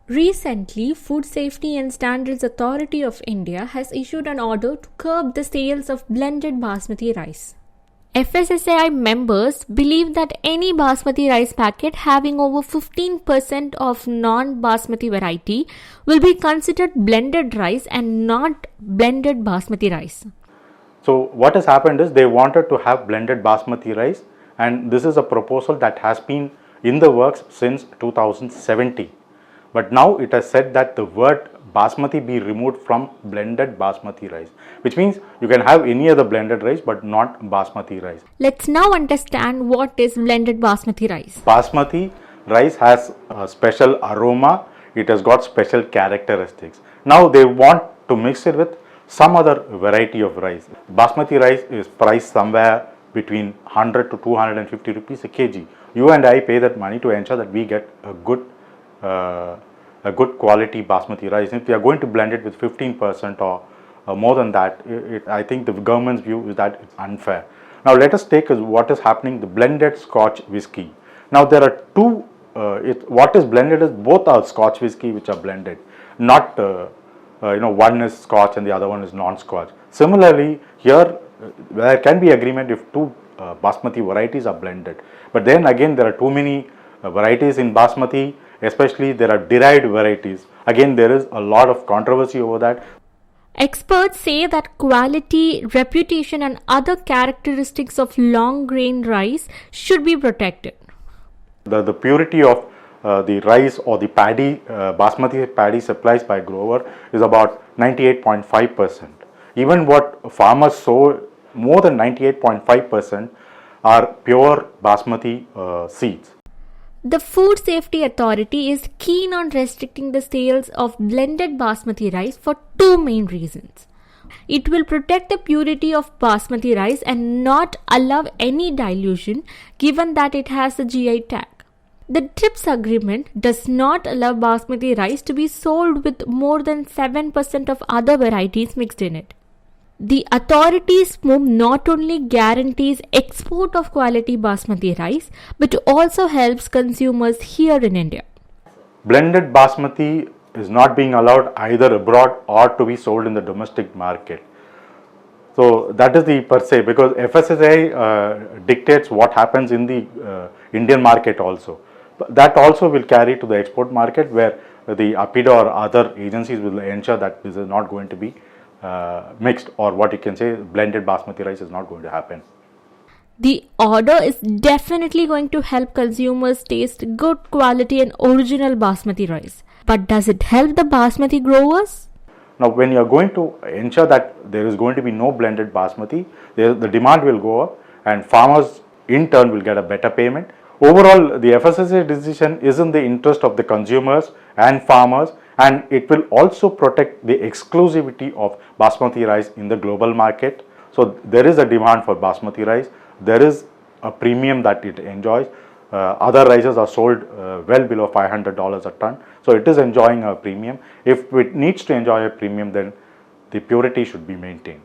Recently, Food Safety and Standards Authority of India has issued an order to curb the sales of blended basmati rice. FSSAI members believe that any basmati rice packet having over 15% of non-basmati variety will be considered blended rice and not blended basmati rice. So what has happened is they wanted to have blended basmati rice, and this is a proposal that has been in the works since 2017. But now it has said that the word basmati be removed from blended basmati rice, which means you can have any other blended rice but not basmati rice. Let's now understand what is blended basmati rice. Basmati rice has a special aroma, it has got special characteristics. Now they want to mix it with some other variety of rice. Basmati rice is priced somewhere between 100 to 250 rupees a kg. You and I pay that money to ensure that we get a good quality basmati rice. If we are going to blend it with 15% or more than that, I think the government's view is that it's unfair. Now let us take what is happening, the blended Scotch whisky. Now there are two, what is blended is both are Scotch whisky which are blended, not one is Scotch and the other one is non-Scotch. Similarly, here there can be agreement if two basmati varieties are blended, but then again there are too many varieties in basmati, especially there are derived varieties. Again, there is a lot of controversy over that. Experts say that quality, reputation and other characteristics of long grain rice should be protected. The purity of the rice or the paddy, basmati paddy supplies by grower is about 98.5%. Even what farmers sow, more than 98.5% are pure basmati seeds. The Food Safety Authority is keen on restricting the sales of blended basmati rice for two main reasons. It will protect the purity of basmati rice and not allow any dilution, given that it has a GI tag. The TRIPS agreement does not allow basmati rice to be sold with more than 7% of other varieties mixed in it. The authority's move not only guarantees export of quality basmati rice, but also helps consumers here in India. Blended basmati is not being allowed either abroad or to be sold in the domestic market. So that is the per se, because FSSAI dictates what happens in the Indian market also. But that also will carry to the export market, where the APIDA or other agencies will ensure that this is not going to be mixed, or what you can say, blended basmati rice is not going to happen. The order is definitely going to help consumers taste good quality and original basmati rice. But does it help the basmati growers? Now, when you are going to ensure that there is going to be no blended basmati, the demand will go up and farmers in turn will get a better payment. Overall, the FSSAI decision is in the interest of the consumers and farmers, and it will also protect the exclusivity of basmati rice in the global market. So there is a demand for basmati rice, there is a premium that it enjoys. Other rices are sold well below $500 a ton, so it is enjoying a premium. If it needs to enjoy a premium, then the purity should be maintained.